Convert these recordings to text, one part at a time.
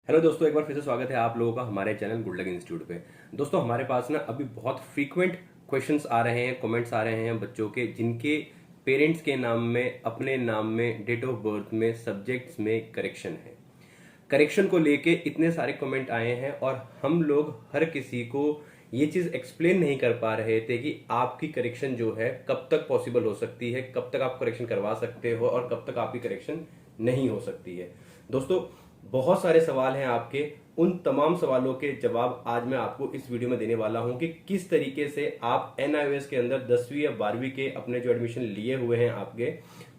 Hello दोस्तों, एक बार फिर से स्वागत है आप लोगों का हमारे चैनल गुड लक इंस्टीट्यूट पे। दोस्तों, हमारे पास ना अभी बहुत फ्रीक्वेंट क्वेश्चंस आ रहे हैं, कमेंट्स आ रहे हैं बच्चों के, जिनके पेरेंट्स के नाम में, अपने नाम में, डेट ऑफ बर्थ में, सब्जेक्ट्स में करेक्शन है। करेक्शन को लेके इतने सारे कमेंट आए हैं और हम लोग हर किसी को ये चीज एक्सप्लेन नहीं कर पा रहे थे कि आपकी करेक्शन जो है कब तक पॉसिबल हो सकती है, कब तक आप करेक्शन करवा सकते हो और कब तक आपकी करेक्शन नहीं हो सकती है। दोस्तों, बहुत सारे सवाल हैं आपके। उन तमाम सवालों के जवाब आज मैं आपको इस वीडियो में देने वाला हूं कि किस तरीके से आप एनआईओएस के अंदर 10वीं या 12वीं के अपने जो एडमिशन लिए हुए हैं आपके,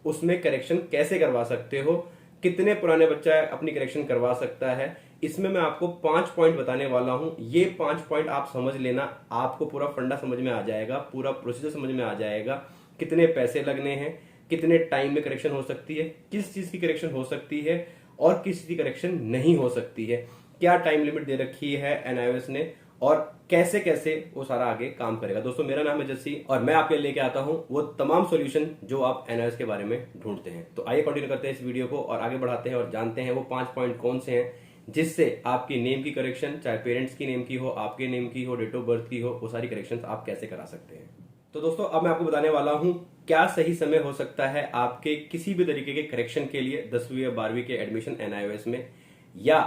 उसमें करेक्शन कैसे करवा सकते हो, कितने पुराने बच्चा अपनी करेक्शन करवा सकता है। इसमें मैं आपको 5 पॉइंट बताने वाला हूं। ये 5 पॉइंट आप समझ लेना, आपको पूरा फंडा समझ में आ जाएगा, पूरा प्रोसीजर समझ में आ जाएगा। कितने पैसे लगने हैं, कितने टाइम में करेक्शन हो सकती है, किस चीज की करेक्शन हो सकती है और किस चीज की करेक्शन नहीं हो सकती है, क्या टाइम लिमिट दे रखी है एनआईओएस ने और कैसे कैसे वो सारा आगे काम करेगा। दोस्तों, मेरा नाम है जस्सी और मैं आपके लेके आता हूं वो तमाम सॉल्यूशन जो आप एनआईओएस के बारे में ढूंढते हैं। तो आइए कंटिन्यू करते हैं इस वीडियो को और आगे बढ़ाते हैं और जानते हैं वो 5 पॉइंट कौन से हैं जिससे आपकी नेम की करेक्शन, चाहे पेरेंट्स की नेम की हो, आपके नेम की हो, डेट ऑफ बर्थ की हो, वो सारी करेक्शन आप कैसे करा सकते हैं। तो दोस्तों, अब मैं आपको बताने वाला हूं क्या सही समय हो सकता है आपके किसी भी तरीके के करेक्शन के लिए 10वीं या 12वीं के एडमिशन एनआईओएस में, या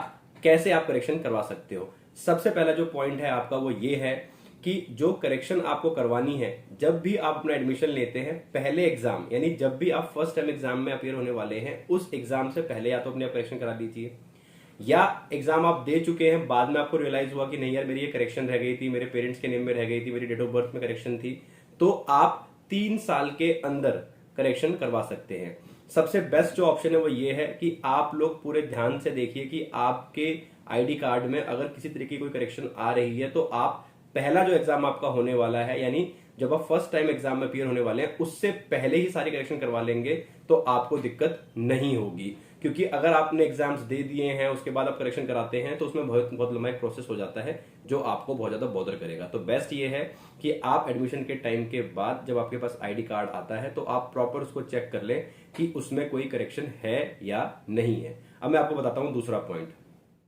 कैसे आप करेक्शन करवा सकते हो। सबसे पहला जो पॉइंट है आपका वो ये है कि जो करेक्शन आपको करवानी है, जब भी आप अपना एडमिशन लेते हैं, पहले एग्जाम यानी जब भी आप फर्स्ट टाइम एग्जाम में अपियर होने वाले हैं, उस एग्जाम से पहले या तो अपने करेक्शन करा दीजिए, या एग्जाम आप दे चुके हैं, बाद में आपको रियलाइज हुआ कि नहीं यार मेरी ये करेक्शन रह गई थी, मेरे पेरेंट्स के नेम में रह गई थी, मेरी डेट ऑफ बर्थ में करेक्शन थी, तो आप 3 साल के अंदर करेक्शन करवा सकते हैं। सबसे बेस्ट जो ऑप्शन है वो ये है कि आप लोग पूरे ध्यान से देखिए कि आपके आईडी कार्ड में अगर किसी तरीके की कोई करेक्शन आ रही है तो आप पहला जो एग्जाम आपका होने वाला है, यानी जब आप फर्स्ट टाइम एग्जाम में अपीयर होने वाले हैं, उससे पहले ही सारी करेक्शन करवा लेंगे तो आपको दिक्कत नहीं होगी। क्योंकि अगर आपने एग्जाम्स दे दिए हैं उसके बाद आप करेक्शन कराते हैं तो उसमें बहुत बहुत लंबा एक प्रोसेस हो जाता है जो आपको बहुत ज्यादा बॉदर करेगा। तो बेस्ट ये है कि आप एडमिशन के टाइम के बाद जब आपके पास आईडी कार्ड आता है तो आप प्रॉपर उसको चेक कर लें कि उसमें कोई करेक्शन है या नहीं है। अब मैं आपको बताता हूं दूसरा पॉइंट।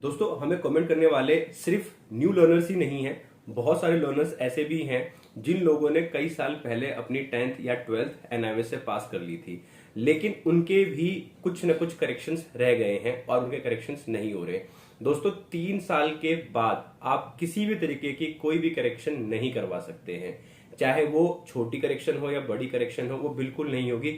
दोस्तों, हमें कमेंट करने वाले सिर्फ न्यू लर्नर्स ही नहीं है, बहुत सारे लर्नर्स ऐसे भी हैं जिन लोगों ने कई साल पहले अपनी 10th या 12th एनआईओएस से पास कर ली थी, लेकिन उनके भी कुछ न कुछ करेक्शंस रह गए हैं और उनके करेक्शंस नहीं हो रहे। दोस्तों, 3 साल के बाद आप किसी भी तरीके की कोई भी करेक्शन नहीं करवा सकते हैं, चाहे वो छोटी करेक्शन हो या बड़ी करेक्शन हो, वो बिल्कुल नहीं होगी।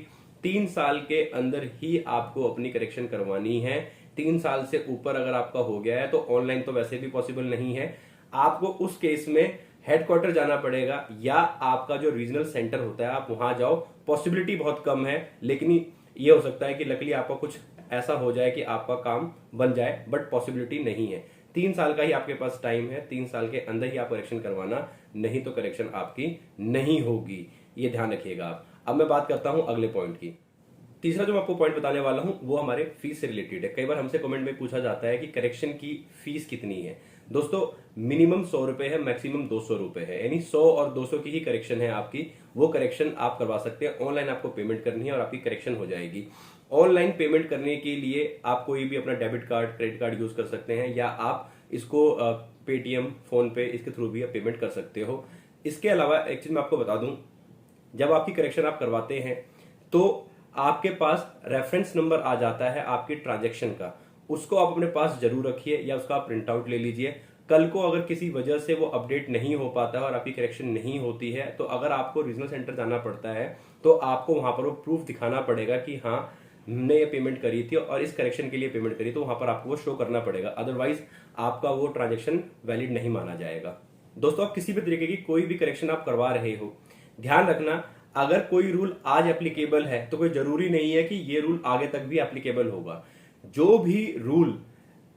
3 साल के अंदर ही आपको अपनी करेक्शन करवानी है। 3 साल से ऊपर अगर आपका हो गया है तो ऑनलाइन तो वैसे भी पॉसिबल नहीं है, आपको उस केस में हेडक्वार्टर जाना पड़ेगा या आपका जो रीजनल सेंटर होता है आप वहां जाओ। पॉसिबिलिटी बहुत कम है, लेकिन ये हो सकता है कि लकीली आपका कुछ ऐसा हो जाए कि आपका काम बन जाए, बट पॉसिबिलिटी नहीं है। 3 साल का ही आपके पास टाइम है, 3 साल के अंदर ही आप करेक्शन करवाना, नहीं तो करेक्शन आपकी नहीं होगी, ये ध्यान रखिएगा आप। अब मैं बात करता हूं अगले पॉइंट की। तीसरा जो मैं आपको पॉइंट बताने वाला हूं वो हमारे फीस से रिलेटेड है। कई बार हमसे कमेंट में पूछा जाता है कि करेक्शन की फीस कितनी है। दोस्तों, मिनिमम 100 रुपए है, मैक्सिमम 200 रुपए है, यानी 100 और 200 की ही करेक्शन है आपकी। वो करेक्शन आप करवा सकते हैं, ऑनलाइन आपको पेमेंट करनी है और आपकी करेक्शन हो जाएगी। ऑनलाइन पेमेंट करने के लिए आप कोई भी अपना debit card, credit card use कर सकते हैं, या आप इसको पेटीएम, फोन पे, इसके थ्रू भी आप पेमेंट कर सकते हो। इसके अलावा एक चीज मैं आपको बता दूं, जब आपकी करेक्शन आप करवाते हैं तो आपके पास रेफरेंस नंबर आ जाता है आपकी ट्रांजैक्शन का, उसको आप अपने पास जरूर रखिए या उसका आप प्रिंट आउट ले लीजिए। कल को अगर किसी वजह से वो अपडेट नहीं हो पाता है और आपकी करेक्शन नहीं होती है, तो अगर आपको रीजनल सेंटर जाना पड़ता है तो आपको वहां पर वो प्रूफ दिखाना पड़ेगा कि हाँ हमने ये पेमेंट करी थी और इस करेक्शन के लिए पेमेंट करी, तो वहां पर आपको वो शो करना पड़ेगा, अदरवाइज आपका वो ट्रांजेक्शन वैलिड नहीं माना जाएगा। दोस्तों, आप किसी भी तरीके की कोई भी करेक्शन आप करवा रहे हो, ध्यान रखना, अगर कोई रूल आज एप्लीकेबल है तो कोई जरूरी नहीं है कि ये रूल आगे तक भी एप्लीकेबल होगा। जो भी रूल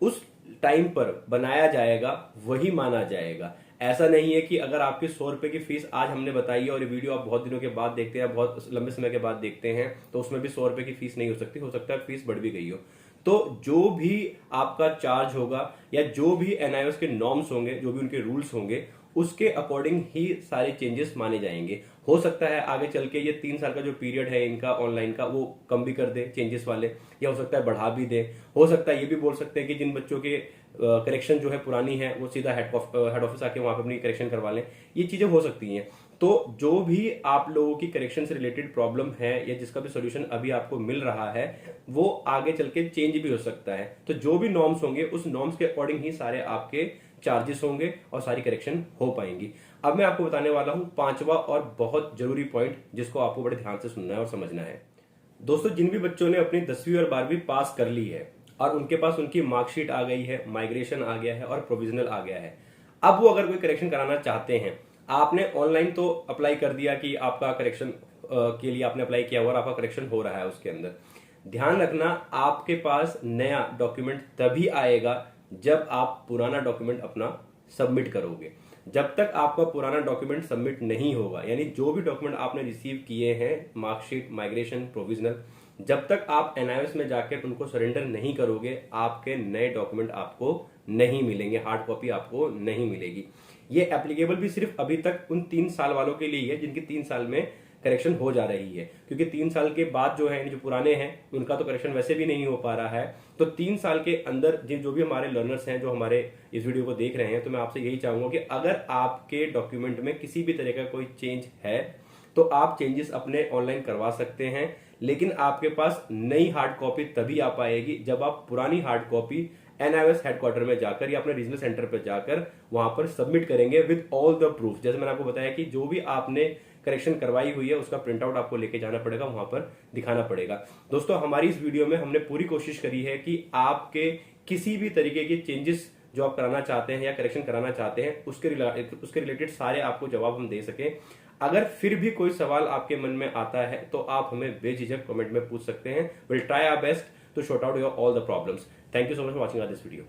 उस टाइम पर बनाया जाएगा वही माना जाएगा। ऐसा नहीं है कि अगर आपकी 100 रुपए की फीस आज हमने बताई है और ये वीडियो आप बहुत दिनों के बाद देखते हैं, बहुत लंबे समय के बाद देखते हैं, तो उसमें भी 100 रुपए की फीस नहीं हो सकती, हो सकता है फीस बढ़ भी गई हो। तो जो भी आपका चार्ज होगा या जो भी एनआईओएस के नॉर्म्स होंगे, जो भी उनके रूल्स होंगे, उसके अकॉर्डिंग ही सारे चेंजेस माने जाएंगे। हो सकता है आगे चल के ये 3 साल का जो पीरियड है इनका ऑनलाइन का वो कम भी कर दे चेंजेस वाले, या हो सकता है बढ़ा भी दे। हो सकता है ये भी बोल सकते हैं कि जिन बच्चों के करेक्शन जो है पुरानी है वो सीधा हेड ऑफिस आके वहां पर अपनी करेक्शन करवा लें। ये चीजें हो सकती हैं। तो जो भी आप लोगों की करेक्शन से रिलेटेड प्रॉब्लम है या जिसका भी सोल्यूशन अभी आपको मिल रहा है वो आगे चल के चेंज भी हो सकता है। तो जो भी नॉर्म्स होंगे उस नॉर्म्स के अकॉर्डिंग ही सारे आपके चार्जेस होंगे और सारी करेक्शन हो पाएंगी। अब मैं आपको बताने वाला हूं 5वां और बहुत जरूरी पॉइंट जिसको आपको बड़े ध्यान से सुनना है और समझना है। दोस्तों, जिन भी बच्चों ने अपनी 10वीं और 12वीं पास कर ली है और उनके पास उनकी मार्कशीट आ गई है, माइग्रेशन आ गया है और प्रोविजनल आ गया है, अब वो अगर कोई करेक्शन कराना चाहते हैं, आपने ऑनलाइन तो अप्लाई कर दिया कि आपका करेक्शन के लिए आपने अप्लाई किया हुआ और आपका करेक्शन हो रहा है उसके अंदर। ध्यान रखना, आपके पास नया डॉक्यूमेंट तभी आएगा जब आप पुराना डॉक्यूमेंट अपना सबमिट करोगे। जब तक आपका पुराना डॉक्यूमेंट सबमिट नहीं होगा, यानी जो भी डॉक्यूमेंट आपने रिसीव किए हैं, मार्कशीट, माइग्रेशन, प्रोविजनल, जब तक आप एनआईएस में जाकर उनको सरेंडर नहीं करोगे, आपके नए डॉक्यूमेंट आपको नहीं मिलेंगे, हार्ड कॉपी आपको नहीं मिलेगी। ये एप्लीकेबल भी सिर्फ अभी तक उन 3 साल वालों के लिए है जिनकी 3 साल में करेक्शन हो जा रही है, क्योंकि 3 साल के बाद जो है, जो पुराने हैं उनका तो करेक्शन वैसे भी नहीं हो पा रहा है। तो 3 साल के अंदर जो भी हमारे लर्नर्स हैं जो हमारे इस वीडियो को देख रहे हैं, तो मैं आपसे यही चाहूंगा कि अगर आपके डॉक्यूमेंट में किसी भी तरह का कोई चेंज है तो आप चेंजेस अपने ऑनलाइन करवा सकते हैं, लेकिन आपके पास नई हार्ड कॉपी तभी आ पाएगी जब आप पुरानी हार्ड कॉपी एनआईएस हेडक्वार्टर में जाकर या अपने रीजनल सेंटर पर जाकर वहां पर सबमिट करेंगे विद ऑल द प्रूफ। जैसे मैंने आपको बताया कि जो भी आपने करेक्शन करवाई हुई है उसका प्रिंट आउट आपको लेके जाना पड़ेगा, वहां पर दिखाना पड़ेगा। दोस्तों, हमारी इस वीडियो में हमने पूरी कोशिश करी है कि आपके किसी भी तरीके के चेंजेस जो आप कराना चाहते हैं या करेक्शन कराना चाहते हैं उसके रिलेटेड सारे आपको जवाब हम दे सके। अगर फिर भी कोई सवाल आपके मन में आता है तो आप हमें बेझिझक कमेंट में पूछ सकते हैं। Will try our best to sort out your all the problems. Thank you so much for watching this video.